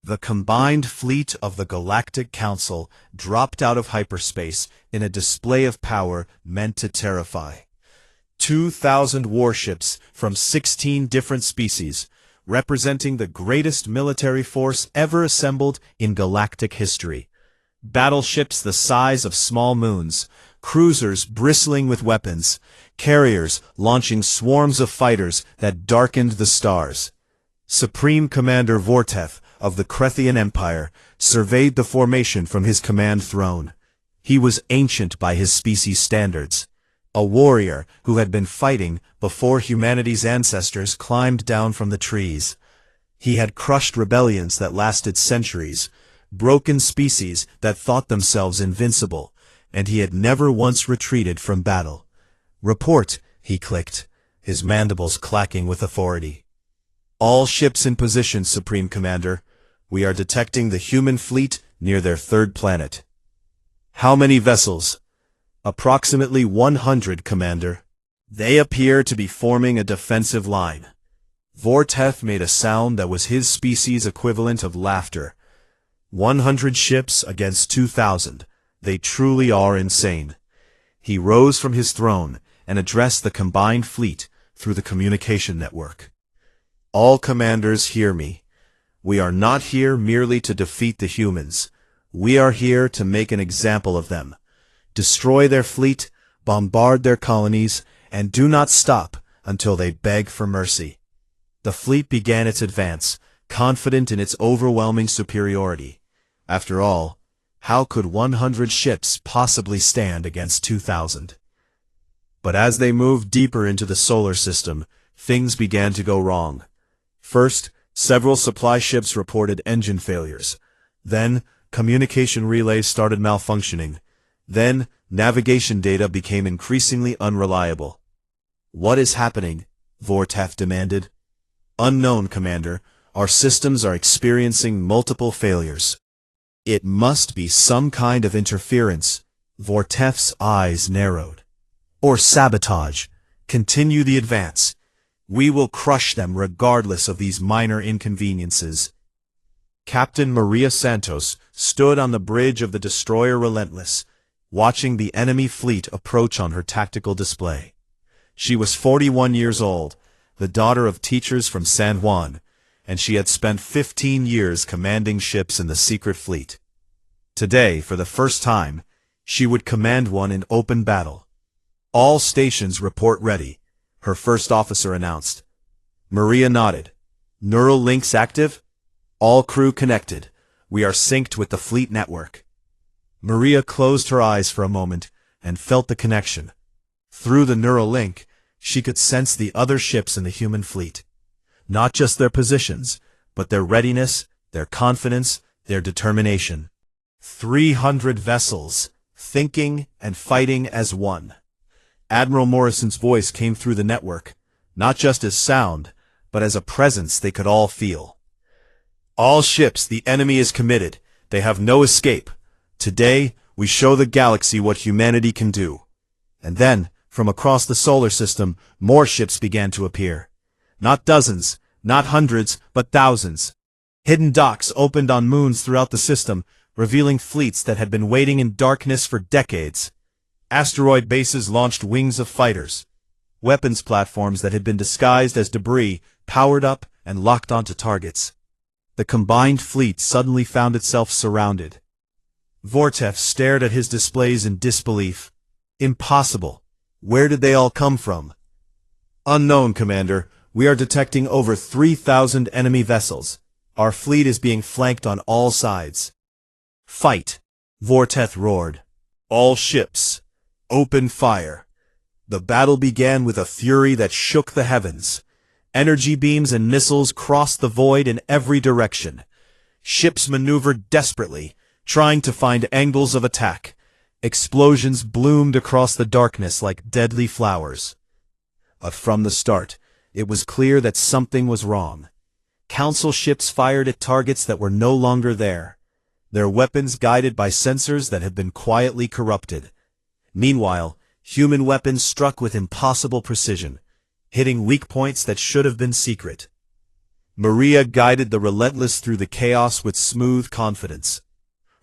The combined fleet of the Galactic Council dropped out of hyperspace in a display of power meant to terrify. 2,000 warships from 16 different species, representing the greatest military force ever assembled in galactic history. Battleships the size of small moons, cruisers bristling with weapons, carriers launching swarms of fighters that darkened the stars. Supreme Commander Vorteth of the Krethian Empire surveyed the formation from his command throne. He was ancient by his species' standards, a warrior who had been fighting before humanity's ancestors climbed down from the trees. He had crushed rebellions that lasted centuries, broken species that thought themselves invincible, and he had never once retreated from battle. "Report," he clicked, his mandibles clacking with authority. "All ships in position, Supreme Commander. We are detecting the human fleet near their third planet." "How many vessels?" "Approximately 100, Commander. They appear to be forming a defensive line." Vorteth made a sound that was his species' equivalent of laughter. 100 ships against 2,000. They truly are insane. He rose from his throne and addressed the combined fleet through the communication network. "All commanders, hear me. We are not here merely to defeat the humans. We are here to make an example of them. Destroy their fleet, bombard their colonies, and do not stop until they beg for mercy." The fleet began its advance, confident in its overwhelming superiority. After all, how could 100 ships possibly stand against 2,000? But as they moved deeper into the solar system, things began to go wrong. First, several supply ships reported engine failures. Then, communication relays started malfunctioning. Then, navigation data became increasingly unreliable. "What is happening?" Vorteth demanded. "Unknown, Commander. Our systems are experiencing multiple failures." "It must be some kind of interference." Vorteth's eyes narrowed. "Or sabotage. Continue the advance. We will crush them regardless of these minor inconveniences." Captain Maria Santos stood on the bridge of the destroyer Relentless, watching the enemy fleet approach on her tactical display. She was 41 years old, the daughter of teachers from San Juan, and she had spent 15 years commanding ships in the secret fleet. Today, for the first time, she would command one in open battle. "All stations report ready," her first officer announced. Maria nodded. "Neural links active? All crew connected. We are synced with the fleet network." Maria closed her eyes for a moment and felt the connection. Through the neural link, she could sense the other ships in the human fleet. Not just their positions, but their readiness, their confidence, their determination. 300 vessels, thinking and fighting as one. Admiral Morrison's voice came through the network, not just as sound, but as a presence they could all feel. "All ships, the enemy is committed. They have no escape. Today, we show the galaxy what humanity can do." And then, from across the solar system, more ships began to appear. Not dozens, not hundreds, but thousands. Hidden docks opened on moons throughout the system, revealing fleets that had been waiting in darkness for decades. Asteroid bases launched wings of fighters. Weapons platforms that had been disguised as debris powered up and locked onto targets. The combined fleet suddenly found itself surrounded. Vorteth stared at his displays in disbelief. Impossible. Where did they all come from? "Unknown, Commander. We are detecting over 3,000 enemy vessels. Our fleet is being flanked on all sides." "Fight!" Vorteth roared. "All ships, open fire." The battle began with a fury that shook the heavens. Energy beams and missiles crossed the void in every direction. Ships maneuvered desperately, trying to find angles of attack. Explosions bloomed across the darkness like deadly flowers. But from the start, it was clear that something was wrong. Council ships fired at targets that were no longer there, their weapons guided by sensors that had been quietly corrupted. Meanwhile, human weapons struck with impossible precision, hitting weak points that should have been secret. Maria guided the Relentless through the chaos with smooth confidence.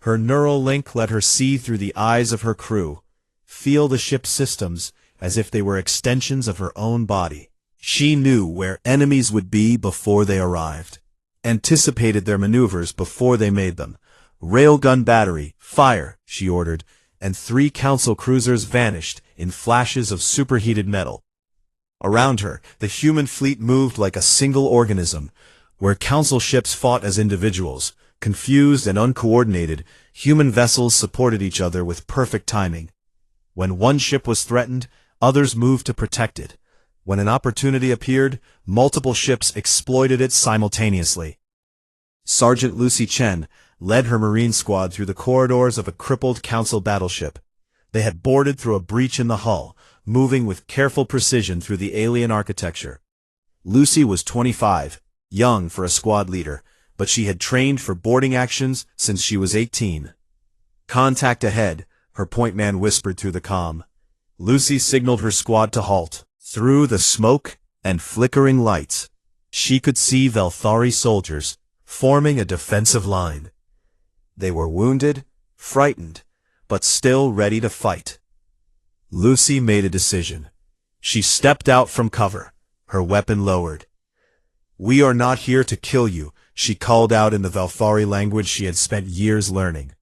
Her neural link let her see through the eyes of her crew, feel the ship's systems as if they were extensions of her own body. She knew where enemies would be before they arrived, anticipated their maneuvers before they made them. Railgun battery, fire, she ordered, and 3 council cruisers vanished in flashes of superheated metal. Around her, the human fleet moved like a single organism. Where council ships fought as individuals, confused and uncoordinated, human vessels supported each other with perfect timing. When one ship was threatened, others moved to protect it. When an opportunity appeared, multiple ships exploited it simultaneously. Sergeant Lucy Chen led her Marine squad through the corridors of a crippled council battleship. They had boarded through a breach in the hull, moving with careful precision through the alien architecture. Lucy was 25, young for a squad leader, but she had trained for boarding actions since she was 18. "Contact ahead," her point man whispered through the comm. Lucy signaled her squad to halt. Through the smoke and flickering lights, she could see Velthari soldiers forming a defensive line. They were wounded, frightened, but still ready to fight. Lucy made a decision. She stepped out from cover, her weapon lowered. "We are not here to kill you," she called out in the Velthari language she had spent years learning.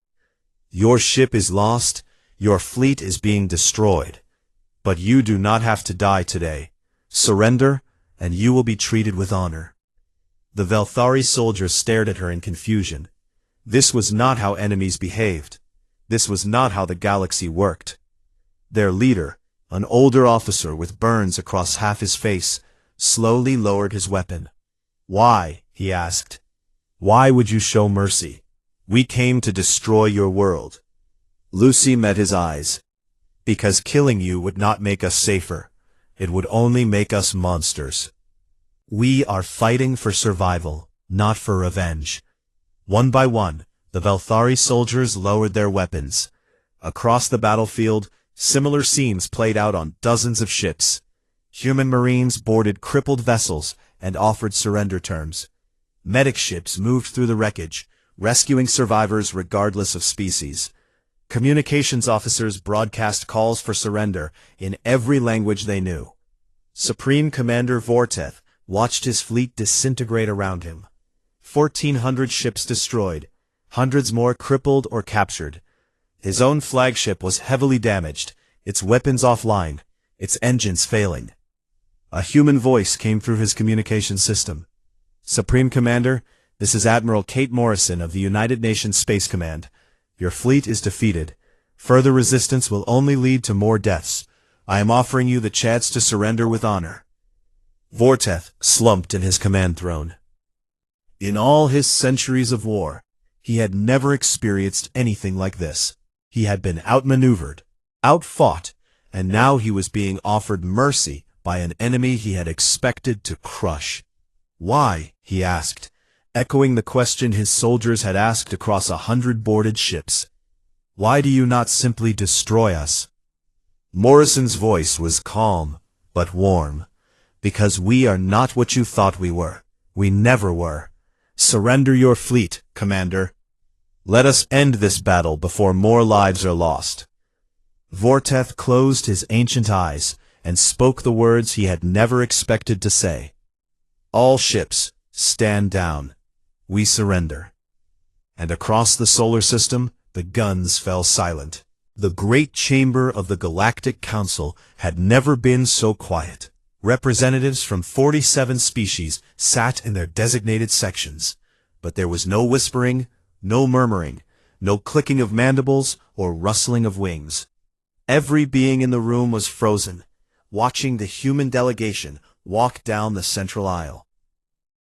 "Your ship is lost, your fleet is being destroyed. But you do not have to die today. Surrender, and you will be treated with honor." The Velthari soldiers stared at her in confusion. This was not how enemies behaved. This was not how the galaxy worked. Their leader, an older officer with burns across half his face, slowly lowered his weapon. "Why?" he asked. "Why would you show mercy? We came to destroy your world." Lucy met his eyes. "Because killing you would not make us safer. It would only make us monsters. We are fighting for survival, not for revenge." One by one, the Velthari soldiers lowered their weapons. Across the battlefield, similar scenes played out on dozens of ships. Human Marines boarded crippled vessels and offered surrender terms. Medic ships moved through the wreckage, rescuing survivors regardless of species. Communications officers broadcast calls for surrender in every language they knew. Supreme Commander Vorteth watched his fleet disintegrate around him. 1,400 ships destroyed, hundreds more crippled or captured. His own flagship was heavily damaged, its weapons offline, its engines failing. A human voice came through his communication system. "Supreme Commander, this is Admiral Kate Morrison of the United Nations Space Command. Your fleet is defeated. Further resistance will only lead to more deaths. I am offering you the chance to surrender with honor." Vorteth slumped in his command throne. In all his centuries of war, he had never experienced anything like this. He had been outmaneuvered, outfought, and now he was being offered mercy by an enemy he had expected to crush. "Why?" he asked, echoing the question his soldiers had asked across 100 boarded ships. "Why do you not simply destroy us?" Morrison's voice was calm, but warm. "Because we are not what you thought we were. We never were. Surrender your fleet, Commander. Let us end this battle before more lives are lost." Vorteth closed his ancient eyes and spoke the words he had never expected to say. "All ships, stand down. We surrender." And across the solar system, the guns fell silent. The great chamber of the Galactic Council had never been so quiet. Representatives from 47 species sat in their designated sections, but there was no whispering, no murmuring, no clicking of mandibles or rustling of wings. Every being in the room was frozen, watching the human delegation walk down the central aisle.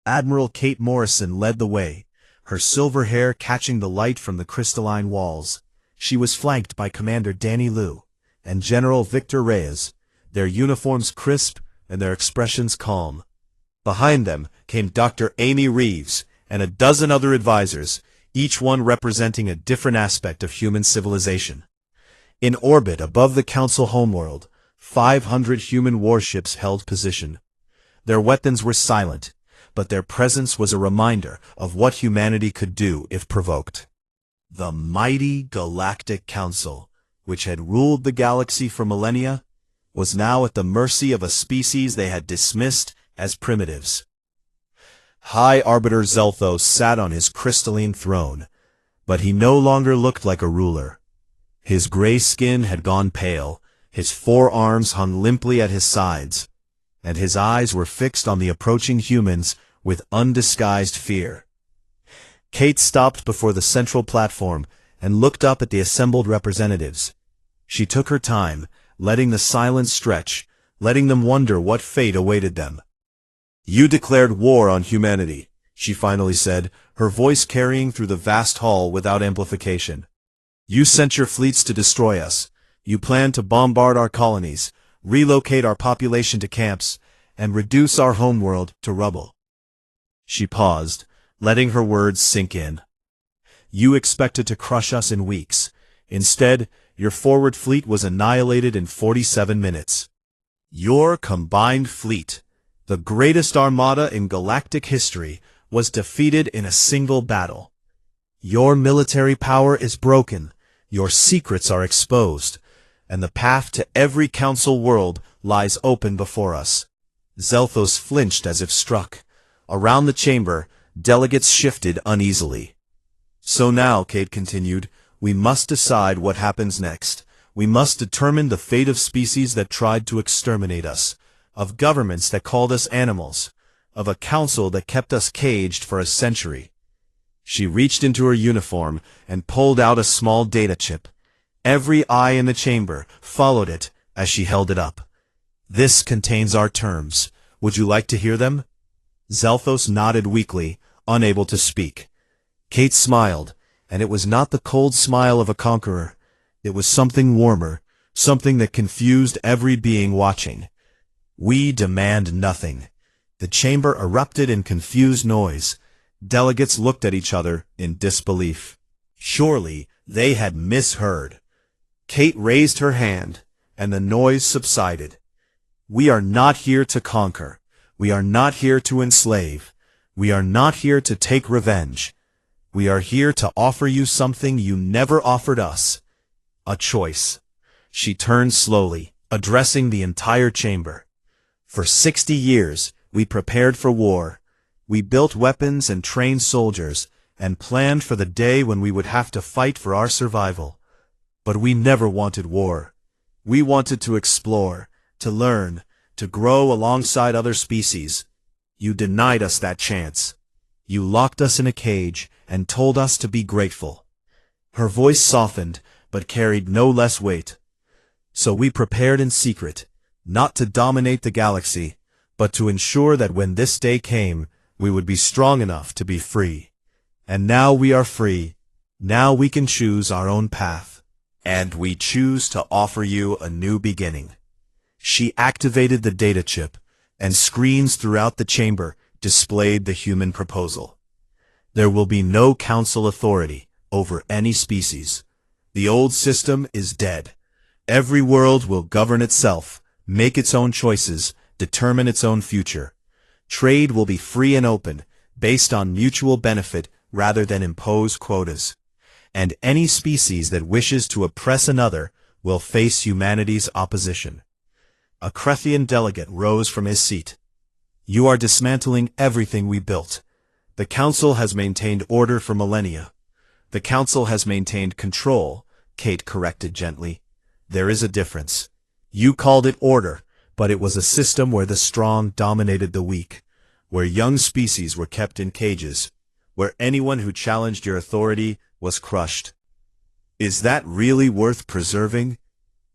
Admiral Kate Morrison led the way, her silver hair catching the light from the crystalline walls. She was flanked by Commander Danny Liu and General Victor Reyes, their uniforms crisp and their expressions calm. Behind them came Dr. Amy Reeves and a dozen other advisors, each one representing a different aspect of human civilization. In orbit above the Council homeworld, 500 human warships held position. Their weapons were silent, but their presence was a reminder of what humanity could do if provoked. The mighty Galactic Council, which had ruled the galaxy for millennia, was now at the mercy of a species they had dismissed as primitives. High Arbiter Zelthos sat on his crystalline throne, but he no longer looked like a ruler. His gray skin had gone pale, his forearms hung limply at his sides, and his eyes were fixed on the approaching humans with undisguised fear. Kate stopped before the central platform and looked up at the assembled representatives. She took her time, letting the silence stretch, letting them wonder what fate awaited them. "You declared war on humanity," she finally said, her voice carrying through the vast hall without amplification. "You sent your fleets to destroy us. You planned to bombard our colonies, relocate our population to camps, and reduce our homeworld to rubble." She paused, letting her words sink in. "You expected to crush us in weeks. Instead, your forward fleet was annihilated in 47 minutes. Your combined fleet, the greatest armada in galactic history, was defeated in a single battle. Your military power is broken, your secrets are exposed, and the path to every council world lies open before us." Zelthos flinched as if struck. Around the chamber, delegates shifted uneasily. "So now," Kate continued, "we must decide what happens next. We must determine the fate of species that tried to exterminate us, of governments that called us animals, of a council that kept us caged for a century." She reached into her uniform and pulled out a small data chip. Every eye in the chamber followed it as she held it up. "This contains our terms. Would you like to hear them?" Zelthos nodded weakly, unable to speak. Kate smiled, and it was not the cold smile of a conqueror. It was something warmer, something that confused every being watching. "We demand nothing." The chamber erupted in confused noise. Delegates looked at each other in disbelief. Surely they had misheard. Kate raised her hand, and the noise subsided. "We are not here to conquer. We are not here to enslave. We are not here to take revenge. We are here to offer you something you never offered us. A choice." She turned slowly, addressing the entire chamber. "For 60 years, we prepared for war. We built weapons and trained soldiers, and planned for the day when we would have to fight for our survival. But we never wanted war. We wanted to explore, to learn, to grow alongside other species. You denied us that chance. You locked us in a cage and told us to be grateful." Her voice softened, but carried no less weight. "So we prepared in secret, not to dominate the galaxy, but to ensure that when this day came, we would be strong enough to be free. And now we are free. Now we can choose our own path. And we choose to offer you a new beginning." She activated the data chip, and screens throughout the chamber displayed the human proposal. There will be no council authority over any species. The old system is dead. Every world will govern itself, make its own choices, determine its own future. Trade will be free and open, based on mutual benefit rather than imposed quotas. And any species that wishes to oppress another will face humanity's opposition. A Crethian delegate rose from his seat. "You are dismantling everything we built. The Council has maintained order for millennia. The Council has maintained control," Kate corrected gently. "There is a difference. You called it order, but it was a system where the strong dominated the weak, where young species were kept in cages, where anyone who challenged your authority was crushed. Is that really worth preserving?"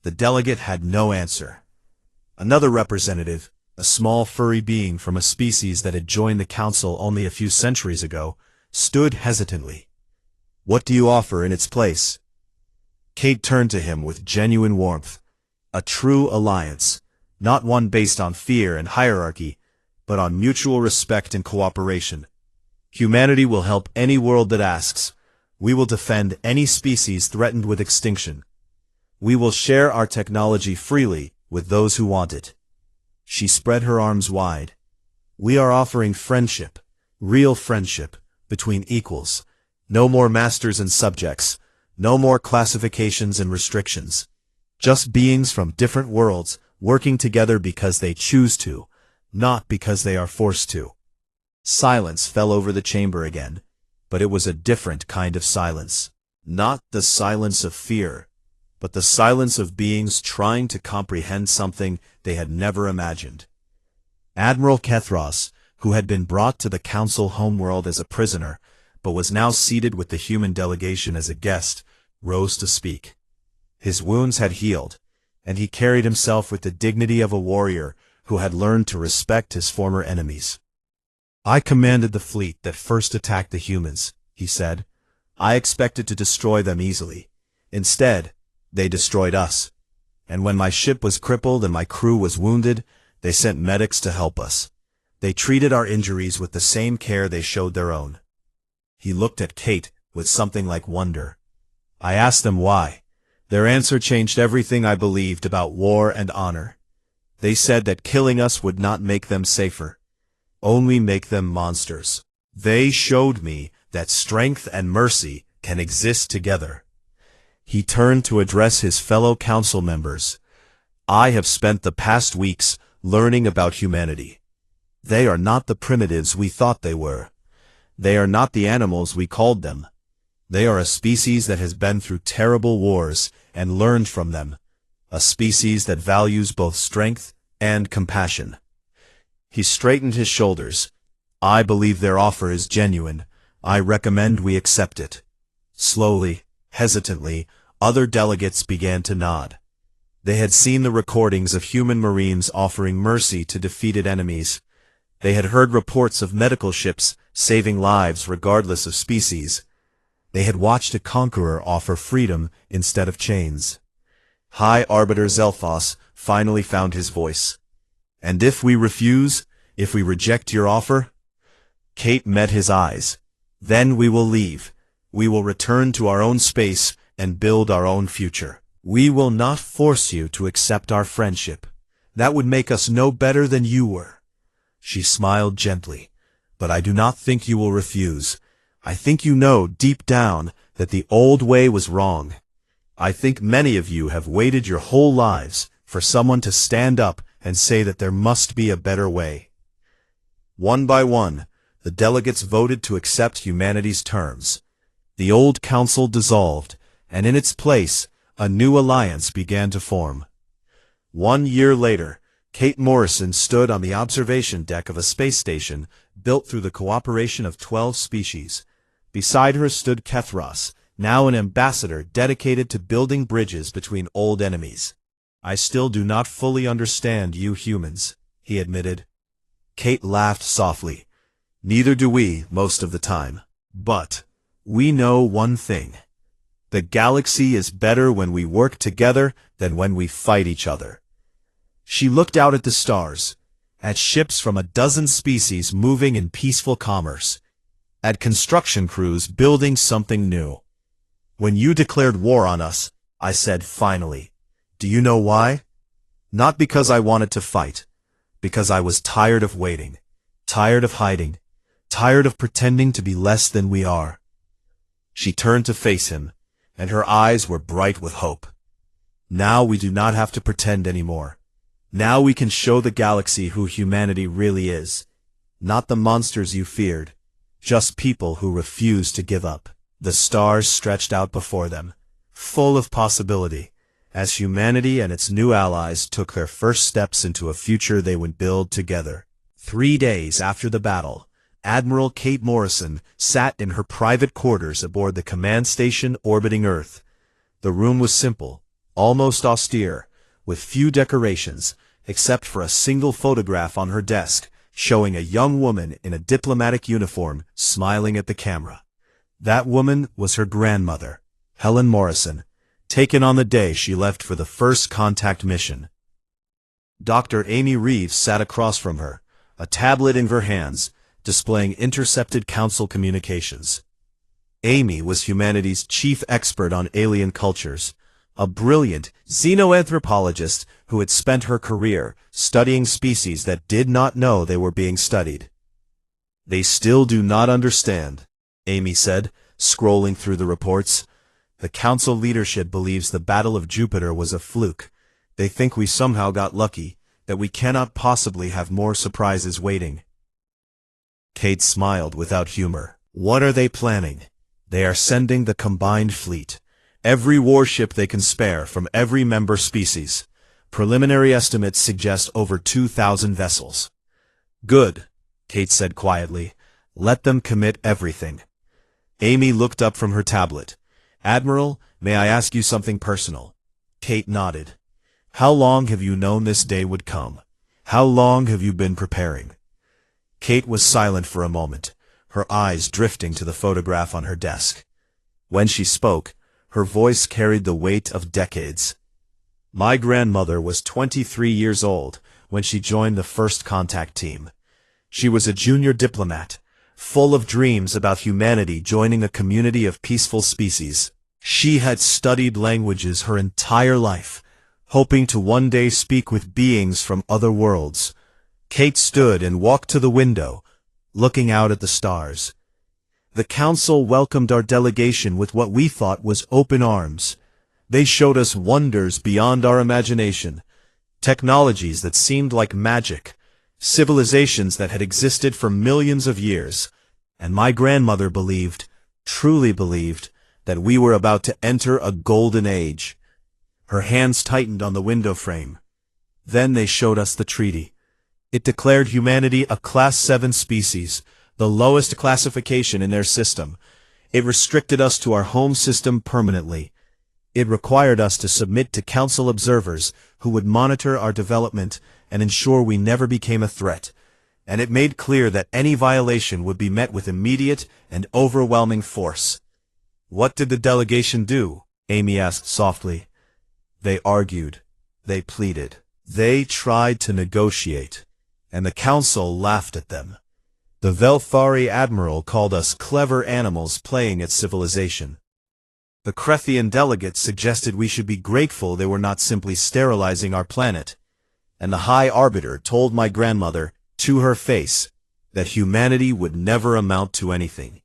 The delegate had no answer. Another representative, a small furry being from a species that had joined the council only a few centuries ago, stood hesitantly. "What do you offer in its place?" Kate turned to him with genuine warmth. "A true alliance, not one based on fear and hierarchy, but on mutual respect and cooperation. Humanity will help any world that asks. We will defend any species threatened with extinction. We will share our technology freely with those who want it." She spread her arms wide. We are offering friendship, real friendship, between equals. No more masters and subjects, no more classifications and restrictions. Just beings from different worlds working together because they choose to, not because they are forced to. Silence fell over the chamber again, but it was a different kind of silence. Not the silence of fear, but the silence of beings trying to comprehend something they had never imagined. Admiral Kethros, who had been brought to the Council homeworld as a prisoner, but was now seated with the human delegation as a guest, rose to speak. His wounds had healed, and he carried himself with the dignity of a warrior who had learned to respect his former enemies. I commanded the fleet that first attacked the humans, he said. I expected to destroy them easily. Instead, they destroyed us. And when my ship was crippled and my crew was wounded, they sent medics to help us. They treated our injuries with the same care they showed their own. He looked at Kate with something like wonder. I asked them why. Their answer changed everything I believed about war and honor. They said that killing us would not make them safer, only make them monsters. They showed me that strength and mercy can exist together. He turned to address his fellow council members. I have spent the past weeks learning about humanity. They are not the primitives we thought they were. They are not the animals we called them. They are a species that has been through terrible wars and learned from them, a species that values both strength and compassion. He straightened his shoulders. I believe their offer is genuine. I recommend we accept it. Slowly, hesitantly, other delegates began to nod. They had seen the recordings of human Marines offering mercy to defeated enemies. They had heard reports of medical ships saving lives regardless of species. They had watched a conqueror offer freedom instead of chains. High Arbiter Zelphos finally found his voice. And if we refuse, if we reject your offer? Kate met his eyes. Then we will leave. We will return to our own space and build our own future. We will not force you to accept our friendship. That would make us no better than you were. She smiled gently. But I do not think you will refuse. I think you know deep down that the old way was wrong. I think many of you have waited your whole lives for someone to stand up and say that there must be a better way. One by one, the delegates voted to accept humanity's terms. The old council dissolved, and in its place, a new alliance began to form. 1 year later, Kate Morrison stood on the observation deck of a space station built through the cooperation of 12 species. Beside her stood Kethros, now an ambassador dedicated to building bridges between old enemies. I still do not fully understand you humans, he admitted. Kate laughed softly. Neither do we, most of the time. But we know one thing. The galaxy is better when we work together than when we fight each other. She looked out at the stars, at ships from a dozen species moving in peaceful commerce, at construction crews building something new. When you declared war on us, I said finally. Do you know why? Not because I wanted to fight, because I was tired of waiting, tired of hiding, tired of pretending to be less than we are. She turned to face him, and her eyes were bright with hope. Now we do not have to pretend anymore. Now we can show the galaxy who humanity really is. Not the monsters you feared, just people who refuse to give up. The stars stretched out before them, full of possibility, as humanity and its new allies took their first steps into a future they would build together. 3 days after the battle, Admiral Kate Morrison sat in her private quarters aboard the command station orbiting Earth. The room was simple, almost austere, with few decorations, except for a single photograph on her desk, showing a young woman in a diplomatic uniform smiling at the camera. That woman was her grandmother, Helen Morrison, taken on the day she left for the first contact mission. Dr. Amy Reeves sat across from her, a tablet in her hands, displaying intercepted council communications. Amy was humanity's chief expert on alien cultures, a brilliant xenoanthropologist who had spent her career studying species that did not know they were being studied. "They still do not understand," Amy said, scrolling through the reports. "The council leadership believes the Battle of Jupiter was a fluke. They think we somehow got lucky, that we cannot possibly have more surprises waiting." Kate smiled without humor. "What are they planning? They are sending the combined fleet. Every warship they can spare from every member species. Preliminary estimates suggest over 2,000 vessels." "Good," Kate said quietly. "Let them commit everything." Amy looked up from her tablet. "Admiral, may I ask you something personal?" Kate nodded. "How long have you known this day would come? How long have you been preparing?" Kate was silent for a moment, her eyes drifting to the photograph on her desk. When she spoke, her voice carried the weight of decades. "My grandmother was 23 years old when she joined the first contact team. She was a junior diplomat, full of dreams about humanity joining a community of peaceful species. She had studied languages her entire life, hoping to one day speak with beings from other worlds." Kate stood and walked to the window, looking out at the stars. "The council welcomed our delegation with what we thought was open arms. They showed us wonders beyond our imagination, technologies that seemed like magic, civilizations that had existed for millions of years, and my grandmother believed, truly believed, that we were about to enter a golden age." Her hands tightened on the window frame. "Then they showed us the treaty. It declared humanity a Class 7 species, the lowest classification in their system. It restricted us to our home system permanently. It required us to submit to council observers who would monitor our development and ensure we never became a threat. And it made clear that any violation would be met with immediate and overwhelming force." "What did the delegation do?" Amy asked softly. "They argued. They pleaded. They tried to negotiate. And the council laughed at them. The Velthari admiral called us clever animals playing at civilization. The Krethian delegates suggested we should be grateful they were not simply sterilizing our planet. And the High Arbiter told my grandmother, to her face, that humanity would never amount to anything."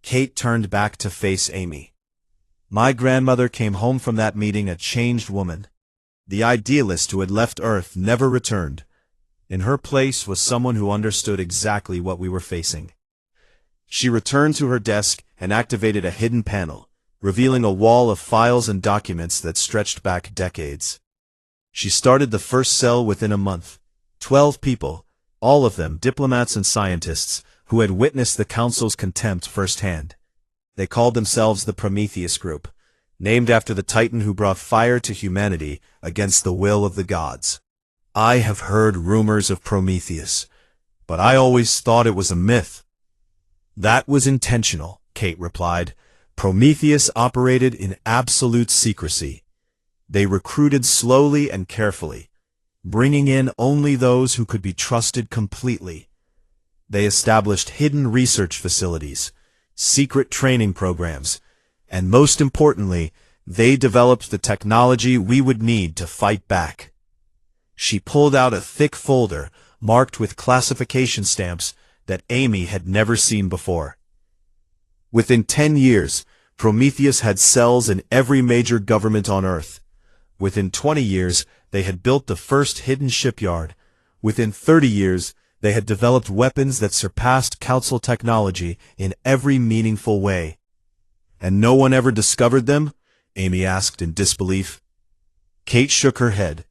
Kate turned back to face Amy. "My grandmother came home from that meeting a changed woman. The idealist who had left Earth never returned. In her place was someone who understood exactly what we were facing." She returned to her desk and activated a hidden panel, revealing a wall of files and documents that stretched back decades. She started the first cell within a month. 12 people, all of them diplomats and scientists, who had witnessed the council's contempt firsthand. They called themselves the Prometheus Group, named after the Titan who brought fire to humanity against the will of the gods. "I have heard rumors of Prometheus, but I always thought it was a myth." "That was intentional," Kate replied. "Prometheus operated in absolute secrecy. They recruited slowly and carefully, bringing in only those who could be trusted completely. They established hidden research facilities, secret training programs, and most importantly, they developed the technology we would need to fight back." She pulled out a thick folder marked with classification stamps that Amy had never seen before. Within 10 years, Prometheus had cells in every major government on Earth. Within 20 years, they had built the first hidden shipyard. Within 30 years, they had developed weapons that surpassed council technology in every meaningful way. "And no one ever discovered them?" Amy asked in disbelief. Kate shook her head.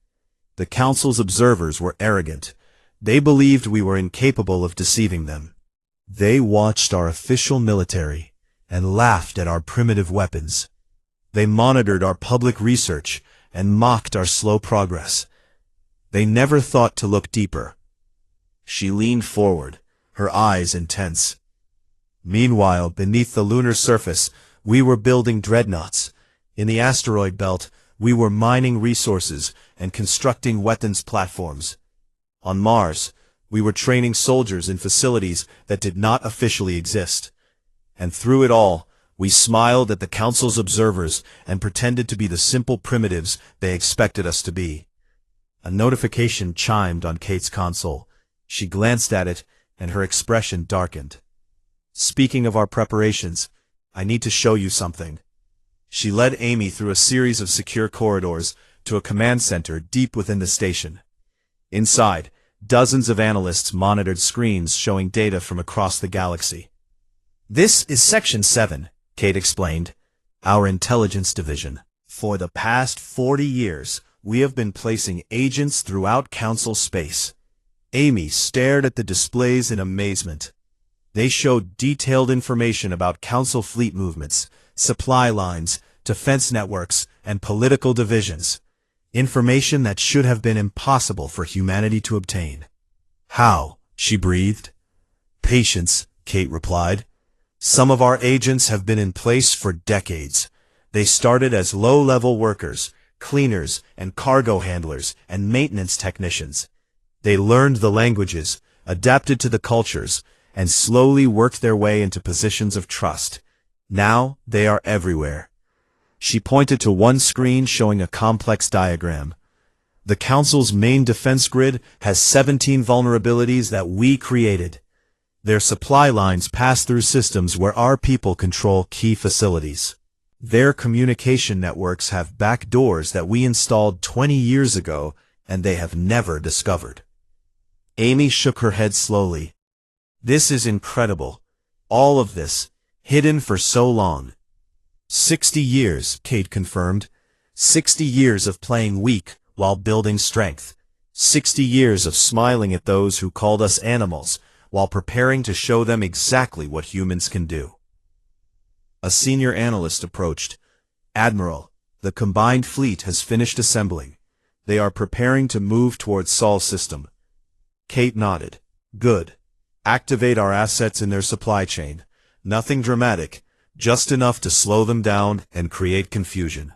"The council's observers were arrogant. They believed we were incapable of deceiving them. They watched our official military and laughed at our primitive weapons. They monitored our public research and mocked our slow progress. They never thought to look deeper." She leaned forward, her eyes intense. "Meanwhile, beneath the lunar surface, we were building dreadnoughts. In the asteroid belt, we were mining resources and constructing weapons platforms. On Mars, we were training soldiers in facilities that did not officially exist. And through it all, We smiled at the Council's observers and pretended to be the simple primitives they expected us to be. A notification chimed on Kate's console. She glanced at it, and her expression darkened. Speaking of our preparations, I need to show you something. She led Amy through a series of secure corridors to a command center deep within the station. Inside, dozens of analysts monitored screens showing data from across the galaxy. This is Section 7, Kate explained, our intelligence division. For the past 40 years, we have been placing agents throughout Council space. Amy stared at the displays in amazement. They showed detailed information about Council fleet movements, supply lines, defense networks, and political divisions. Information that should have been impossible for humanity to obtain. How? She breathed. Patience, Kate replied. Some of our agents have been in place for decades. They started as low-level workers, cleaners and cargo handlers and maintenance technicians. They learned the languages, adapted to the cultures, and slowly worked their way into positions of trust. Now they are everywhere. She pointed to one screen showing a complex diagram. The Council's main defense grid has 17 vulnerabilities that we created. Their supply lines pass through systems where our people control key facilities. Their communication networks have back doors that we installed 20 years ago and they have never discovered. Amy shook her head slowly. This is incredible. All of this, hidden for so long. 60 years, Kate confirmed. 60 years of playing weak while building strength. 60 years of smiling at those who called us animals while preparing to show them exactly what humans can do. A senior analyst approached. Admiral, the combined fleet has finished assembling. They are preparing to move towards Sol's system. Kate nodded. Good. Activate our assets in their supply chain. Nothing dramatic, just enough to slow them down and create confusion.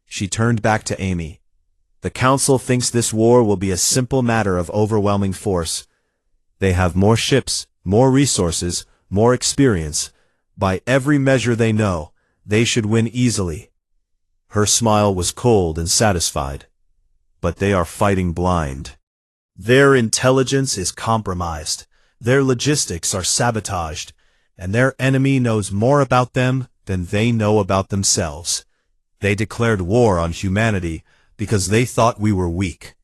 She turned back to Amy. The Council thinks this war will be a simple matter of overwhelming force. They have more ships, more resources, more experience. By every measure they know, they should win easily. Her smile was cold and satisfied. But they are fighting blind. Their intelligence is compromised, their logistics are sabotaged, and their enemy knows more about them than they know about themselves. They declared war on humanity because they thought we were weak.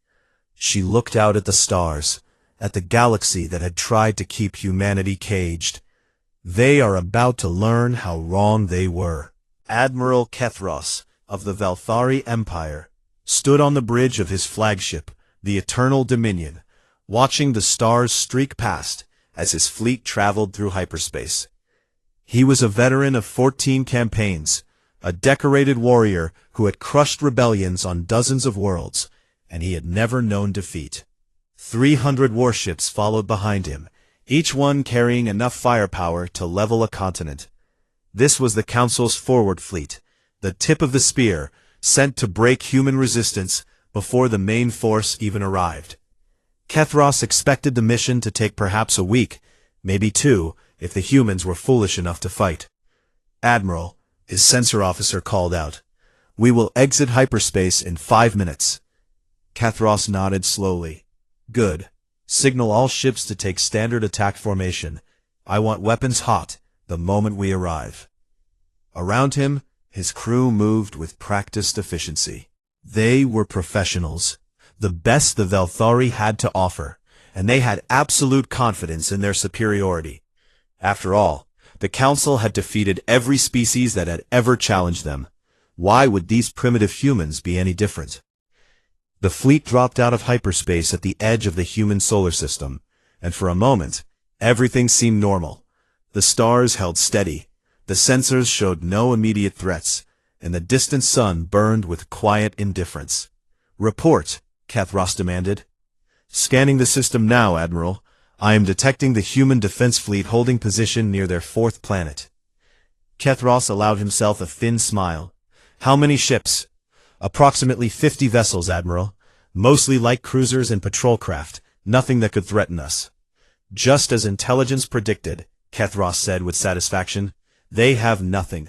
She looked out at the stars, at the galaxy that had tried to keep humanity caged. They are about to learn how wrong they were. Admiral Kethros of the Valthari Empire stood on the bridge of his flagship, the Eternal Dominion, watching the stars streak past as his fleet traveled through hyperspace. He was a veteran of 14 campaigns, a decorated warrior who had crushed rebellions on dozens of worlds, and he had never known defeat. 300 warships followed behind him, each one carrying enough firepower to level a continent. This was the Council's forward fleet, the tip of the spear, sent to break human resistance before the main force even arrived. Kethros expected the mission to take perhaps a week, maybe 2, if the humans were foolish enough to fight. Admiral, his sensor officer called out, "We will exit hyperspace in 5 minutes." Kethros nodded slowly. Good. Signal all ships to take standard attack formation. I want weapons hot the moment we arrive. Around him, his crew moved with practiced efficiency. They were professionals, the best the Valthari had to offer, and they had absolute confidence in their superiority. After all, the Council had defeated every species that had ever challenged them. Why would these primitive humans be any different? The fleet dropped out of hyperspace at the edge of the human solar system, and for a moment, everything seemed normal. The stars held steady, the sensors showed no immediate threats, and the distant sun burned with quiet indifference. "Report," Kethros demanded. "Scanning the system now, Admiral. I am detecting the human defense fleet holding position near their 4th planet." Kethros allowed himself a thin smile. "How many ships?" "Approximately 50 vessels, Admiral. Mostly light cruisers and patrol craft, nothing that could threaten us." "Just as intelligence predicted," Kethros said with satisfaction. They have nothing.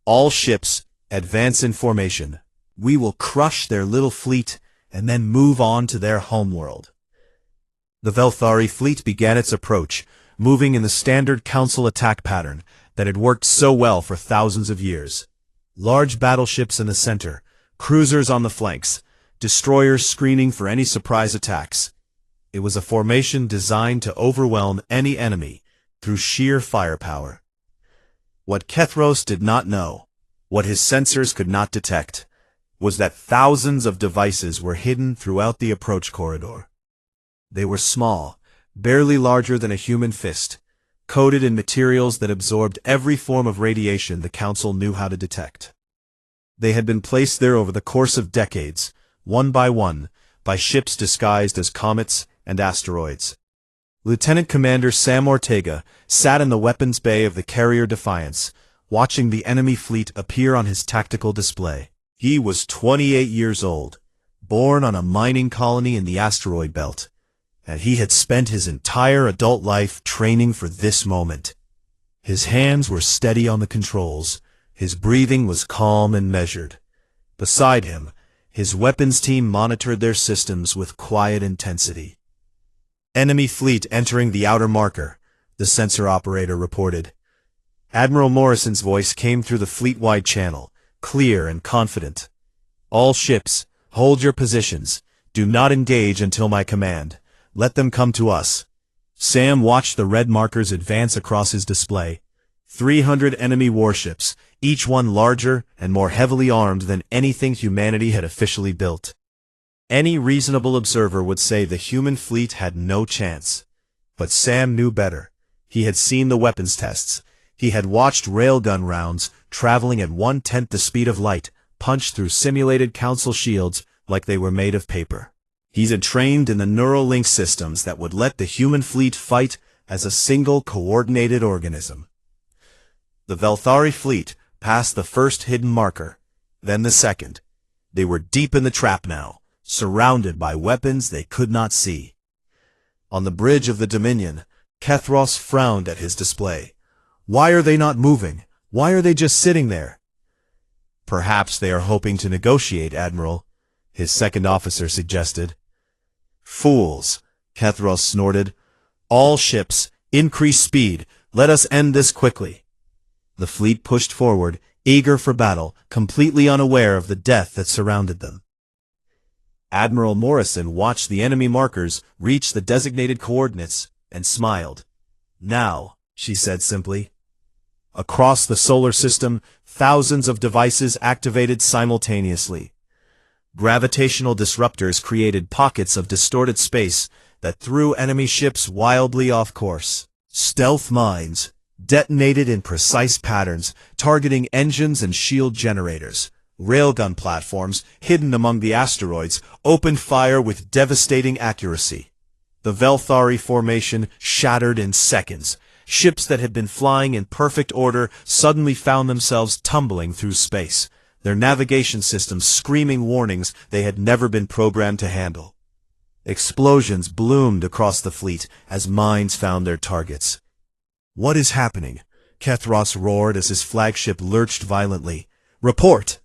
All ships, advance in formation. We will crush their little fleet and then move on to their homeworld. The Velthari fleet began its approach, moving in the standard Council attack pattern that had worked so well for thousands of years. Large battleships in the center, cruisers on the flanks, destroyers screening for any surprise attacks. It was a formation designed to overwhelm any enemy through sheer firepower. What Kethros did not know, what his sensors could not detect, was that thousands of devices were hidden throughout the approach corridor. They were small, barely larger than a human fist, coated in materials that absorbed every form of radiation the Council knew how to detect. They had been placed there over the course of decades, one, by ships disguised as comets and asteroids. Lieutenant Commander Sam Ortega sat in the weapons bay of the carrier Defiance, watching the enemy fleet appear on his tactical display. He was 28 years old, born on a mining colony in the asteroid belt, and he had spent his entire adult life training for this moment. His hands were steady on the controls, his breathing was calm and measured. Beside him, his weapons team monitored their systems with quiet intensity. Enemy fleet entering the outer marker, the sensor operator reported. Admiral Morrison's voice came through the fleet-wide channel, clear and confident. All ships, hold your positions. Do not engage until my command. Let them come to us. Sam watched the red markers advance across his display. 300 enemy warships, each one larger and more heavily armed than anything humanity had officially built. Any reasonable observer would say the human fleet had no chance. But Sam knew better. He had seen the weapons tests. He had watched railgun rounds, traveling at 1/10 the speed of light, punch through simulated Council shields like they were made of paper. He had trained in the neural link systems that would let the human fleet fight as a single coordinated organism. The Velthari fleet passed the first hidden marker, then the second. They were deep in the trap now, surrounded by weapons they could not see. On the bridge of the Dominion, Kethros frowned at his display. Why are they not moving? Why are they just sitting there? Perhaps they are hoping to negotiate, Admiral, his second officer suggested. Fools, Kethros snorted. All ships, increase speed. Let us end this quickly. The fleet pushed forward, eager for battle, completely unaware of the death that surrounded them. Admiral Morrison watched the enemy markers reach the designated coordinates and smiled. Now, she said simply. Across the solar system, thousands of devices activated simultaneously. Gravitational disruptors created pockets of distorted space that threw enemy ships wildly off course. Stealth mines detonated in precise patterns, targeting engines and shield generators. Railgun platforms, hidden among the asteroids, opened fire with devastating accuracy. The Velthari formation shattered in seconds. Ships that had been flying in perfect order suddenly found themselves tumbling through space, their navigation systems screaming warnings they had never been programmed to handle. Explosions bloomed across the fleet as mines found their targets. What is happening? Kethros roared as his flagship lurched violently. Report!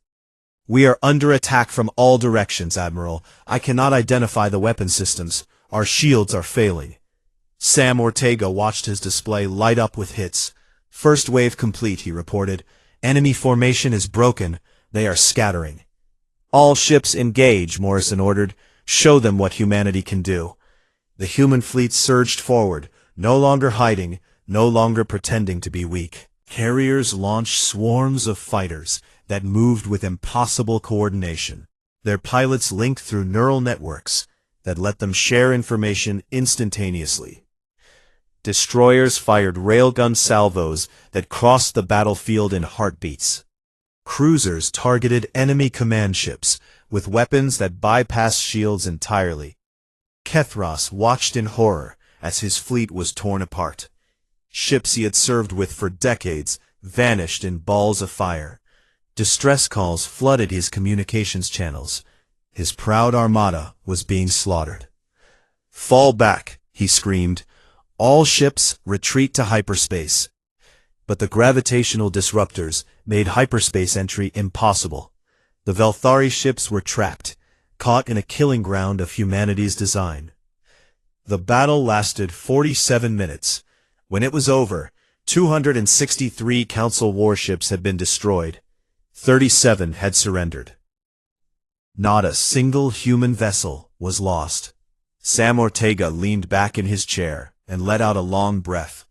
We are under attack from all directions, Admiral. I cannot identify the weapon systems. Our shields are failing. Sam Ortega watched his display light up with hits. First wave complete, he reported. Enemy formation is broken. They are scattering. All ships engage, Morrison ordered. Show them what humanity can do. The human fleet surged forward, no longer hiding, no longer pretending to be weak. Carriers launched swarms of fighters that moved with impossible coordination. Their pilots linked through neural networks that let them share information instantaneously. Destroyers fired railgun salvos that crossed the battlefield in heartbeats. Cruisers targeted enemy command ships with weapons that bypassed shields entirely. Kethros watched in horror as his fleet was torn apart. Ships he had served with for decades vanished in balls of fire. Distress calls flooded his communications channels. His proud armada was being slaughtered. Fall back, he screamed. All ships retreat to hyperspace. But the gravitational disruptors made hyperspace entry impossible. The Velthari ships were trapped, caught in a killing ground of humanity's design. The battle lasted 47 minutes. When it was over, 263 Council warships had been destroyed. 37 had surrendered. Not a single human vessel was lost. Sam Ortega leaned back in his chair and let out a long breath.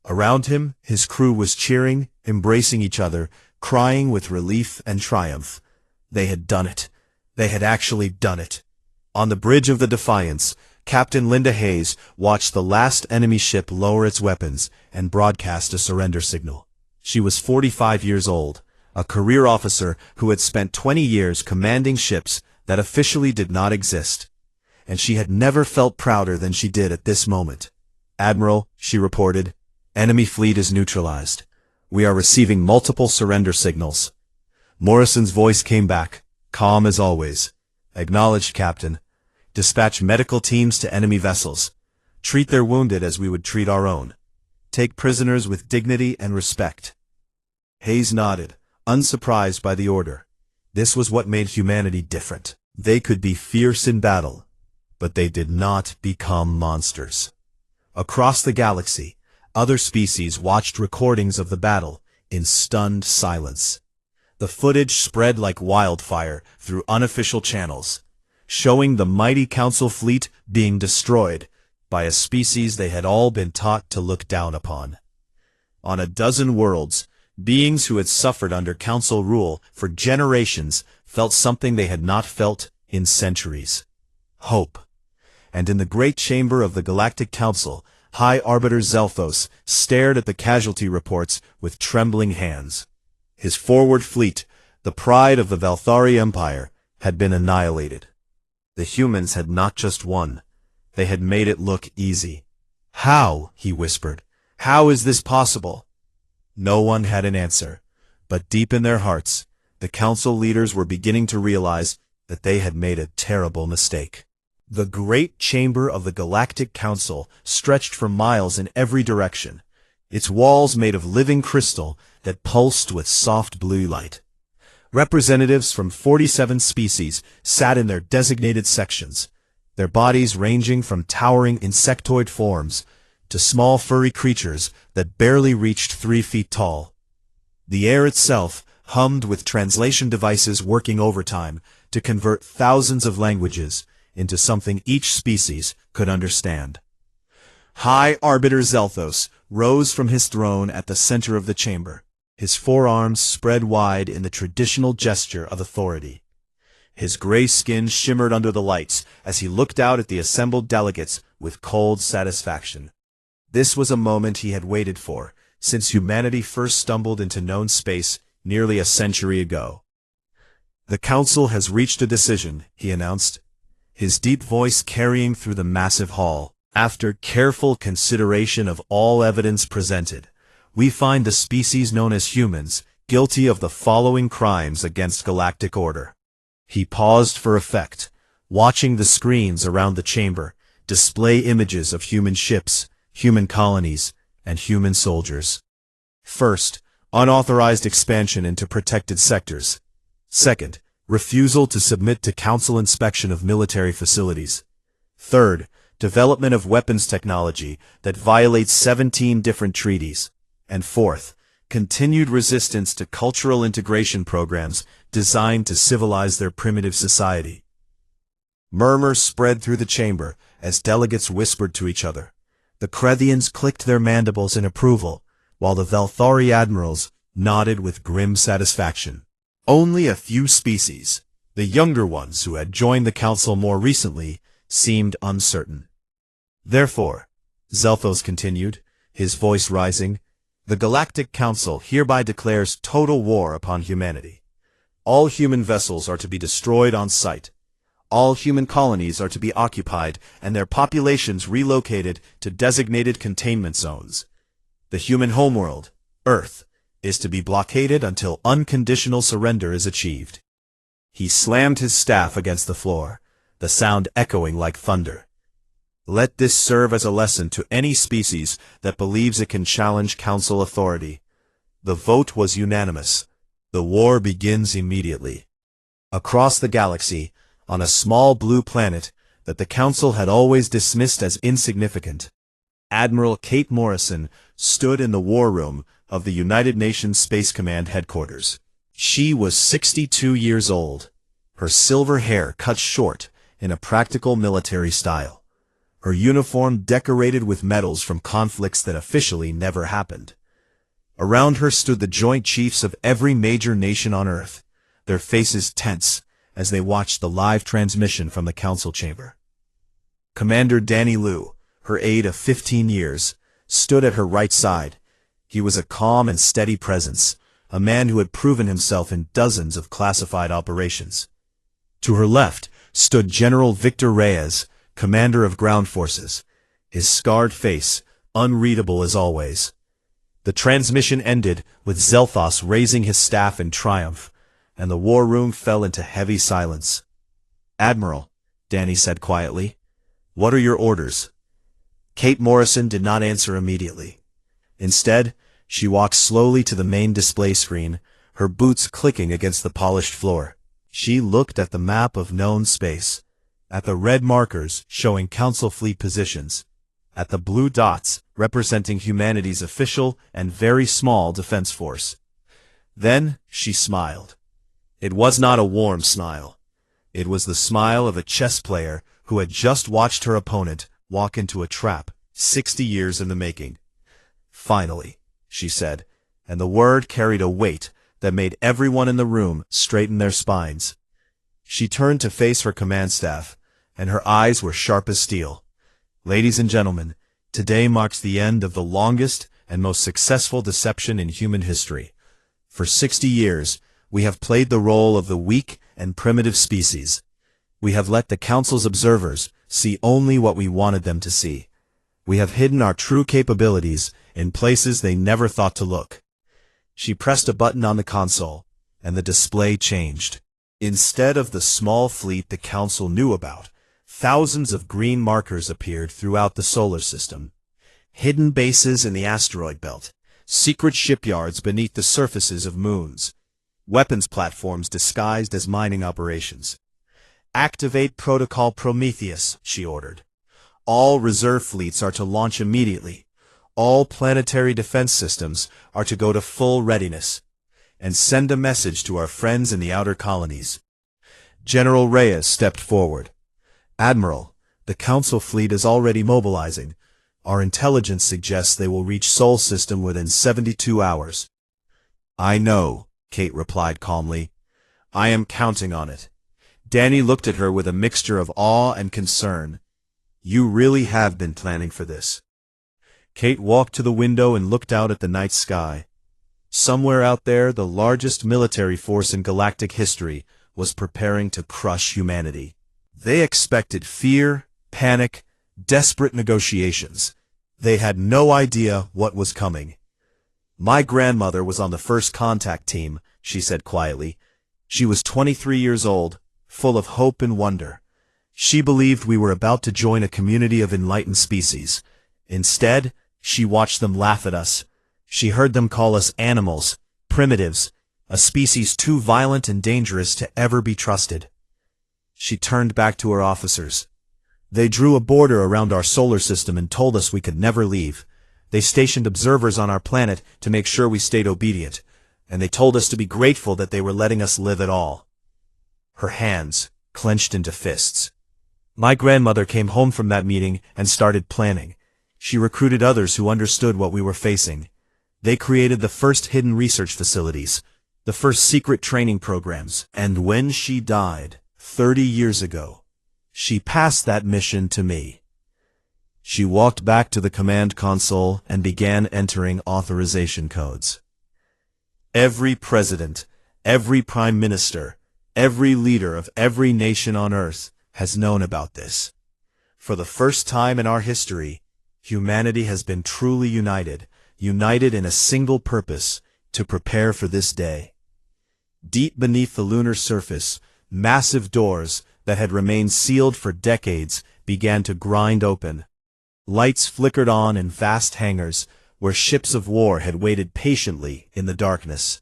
Around him, his crew was cheering, embracing each other, crying with relief and triumph. They had done it. They had actually done it. On the bridge of the Defiance, Captain Linda Hayes watched the last enemy ship lower its weapons and broadcast a surrender signal. She was 45 years old, a career officer who had spent 20 years commanding ships that officially did not exist. And she had never felt prouder than she did at this moment. "Admiral," she reported, "enemy fleet is neutralized. We are receiving multiple surrender signals." Morrison's voice came back, calm as always. "Acknowledged, Captain. Dispatch medical teams to enemy vessels. Treat their wounded as we would treat our own. Take prisoners with dignity and respect." Hayes nodded, unsurprised by the order. This was what made humanity different. They could be fierce in battle, but they did not become monsters. Across the galaxy, other species watched recordings of the battle in stunned silence. The footage spread like wildfire through unofficial channels, showing the mighty Council fleet being destroyed by a species they had all been taught to look down upon. On a dozen worlds, beings who had suffered under Council rule for generations felt something they had not felt in centuries: hope. And in the great chamber of the Galactic Council, High Arbiter Zelphos stared at the casualty reports with trembling hands. His forward fleet, the pride of the Velthari Empire, had been annihilated. The humans had not just won, they had made it look easy. "How?" he whispered. "How is this possible?" No one had an answer, but deep in their hearts, the Council leaders were beginning to realize that they had made a terrible mistake. The great chamber of the Galactic Council stretched for miles in every direction, its walls made of living crystal that pulsed with soft blue light. Representatives from 47 species sat in their designated sections, their bodies ranging from towering insectoid forms to small furry creatures that barely reached 3 feet tall. The air itself hummed with translation devices working overtime to convert thousands of languages into something each species could understand. High Arbiter Zelphos rose from his throne at the center of the chamber, his forearms spread wide in the traditional gesture of authority. His gray skin shimmered under the lights as he looked out at the assembled delegates with cold satisfaction. This was a moment he had waited for, since humanity first stumbled into known space nearly a century ago. "The Council has reached a decision," he announced, his deep voice carrying through the massive hall. "After careful consideration of all evidence presented, we find the species known as humans guilty of the following crimes against galactic order." He paused for effect, watching the screens around the chamber display images of human ships, human colonies, and human soldiers. First, unauthorized expansion into protected sectors. Second, refusal to submit to Council inspection of military facilities. Third, development of weapons technology that violates 17 different treaties. And fourth, continued resistance to cultural integration programs designed to civilize their primitive society. Murmurs spread through the chamber as delegates whispered to each other. The Krethians clicked their mandibles in approval, while the Velthari admirals nodded with grim satisfaction. Only a few species, the younger ones who had joined the Council more recently, seemed uncertain. Therefore, Zelphos continued, his voice rising, the Galactic Council hereby declares total war upon humanity. All human vessels are to be destroyed on sight. All human colonies are to be occupied and their populations relocated to designated containment zones. The human homeworld, Earth, is to be blockaded until unconditional surrender is achieved. He slammed his staff against the floor, the sound echoing like thunder. Let this serve as a lesson to any species that believes it can challenge Council authority. The vote was unanimous. The war begins immediately. Across the galaxy, on a small blue planet that the Council had always dismissed as insignificant, Admiral Kate Morrison stood in the war room of the United Nations Space Command headquarters. She was 62 years old, her silver hair cut short in a practical military style, her uniform decorated with medals from conflicts that officially never happened. Around her stood the Joint Chiefs of every major nation on Earth, their faces tense as they watched the live transmission from the Council chamber. Commander Danny Liu, her aide of 15 years, stood at her right side. He was a calm and steady presence, a man who had proven himself in dozens of classified operations. To her left stood General Victor Reyes, commander of ground forces, his scarred face unreadable as always. The transmission ended with Zelthos raising his staff in triumph, and the war room fell into heavy silence. "Admiral," Danny said quietly, "what are your orders?" Kate Morrison did not answer immediately. Instead, she walked slowly to the main display screen, her boots clicking against the polished floor. She looked at the map of known space, at the red markers showing Council fleet positions, at the blue dots representing humanity's official and very small defense force. Then she smiled. It was not a warm smile. It was the smile of a chess player who had just watched her opponent walk into a trap, 60 years in the making. "Finally," she said, and the word carried a weight that made everyone in the room straighten their spines. She turned to face her command staff, and her eyes were sharp as steel. "Ladies and gentlemen, today marks the end of the longest and most successful deception in human history. For 60 years, we have played the role of the weak and primitive species. We have let the Council's observers see only what we wanted them to see. We have hidden our true capabilities in places they never thought to look." She pressed a button on the console, and the display changed. Instead of the small fleet the Council knew about, thousands of green markers appeared throughout the solar system. Hidden bases in the asteroid belt, secret shipyards beneath the surfaces of moons, weapons platforms disguised as mining operations. "Activate Protocol Prometheus," she ordered. "All reserve fleets are to launch immediately. All planetary defense systems are to go to full readiness. And send a message to our friends in the outer colonies." General Reyes stepped forward. "Admiral, the Council fleet is already mobilizing. Our intelligence suggests they will reach Sol System within 72 hours. "I know," Kate replied calmly. "I am counting on it." Danny looked at her with a mixture of awe and concern. "You really have been planning for this." Kate walked to the window and looked out at the night sky. Somewhere out there, the largest military force in galactic history was preparing to crush humanity. They expected fear, panic, desperate negotiations. They had no idea what was coming. "My grandmother was on the first contact team," she said quietly. "She was 23 years old, full of hope and wonder. She believed we were about to join a community of enlightened species. Instead, she watched them laugh at us. She heard them call us animals, primitives, a species too violent and dangerous to ever be trusted." She turned back to her officers. "They drew a border around our solar system and told us we could never leave. They stationed observers on our planet to make sure we stayed obedient, and they told us to be grateful that they were letting us live at all." Her hands clenched into fists. "My grandmother came home from that meeting and started planning. She recruited others who understood what we were facing. They created the first hidden research facilities, the first secret training programs, and when she died, 30 years ago, she passed that mission to me." She walked back to the command console and began entering authorization codes. Every president, every prime minister, every leader of every nation on Earth has known about this. For the first time in our history, humanity has been truly united in a single purpose, to prepare for this day. Deep beneath the lunar surface, massive doors that had remained sealed for decades began to grind open. Lights flickered on in vast hangars, where ships of war had waited patiently in the darkness.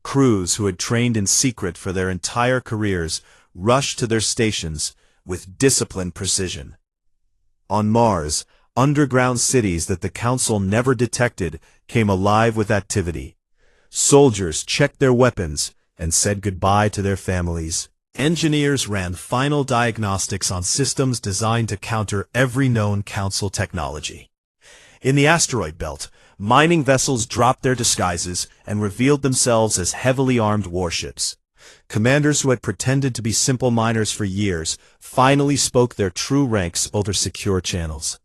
Crews who had trained in secret for their entire careers rushed to their stations with disciplined precision. On Mars, underground cities that the Council never detected came alive with activity. Soldiers checked their weapons and said goodbye to their families. Engineers ran final diagnostics on systems designed to counter every known Council technology. In the asteroid belt, mining vessels dropped their disguises and revealed themselves as heavily armed warships. Commanders who had pretended to be simple miners for years finally spoke their true ranks over secure channels.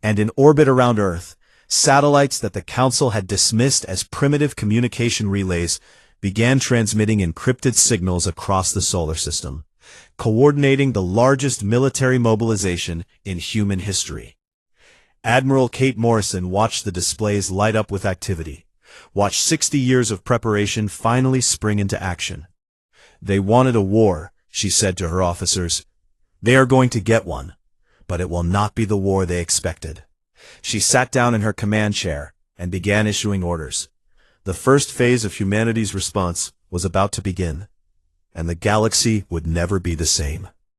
And in orbit around Earth, satellites that the Council had dismissed as primitive communication relays began transmitting encrypted signals across the solar system, coordinating the largest military mobilization in human history. Admiral Kate Morrison watched the displays light up with activity, watched 60 years of preparation finally spring into action. They wanted a war, she said to her officers. They are going to get one, but it will not be the war they expected. She sat down in her command chair and began issuing orders. The first phase of humanity's response was about to begin, and the galaxy would never be the same.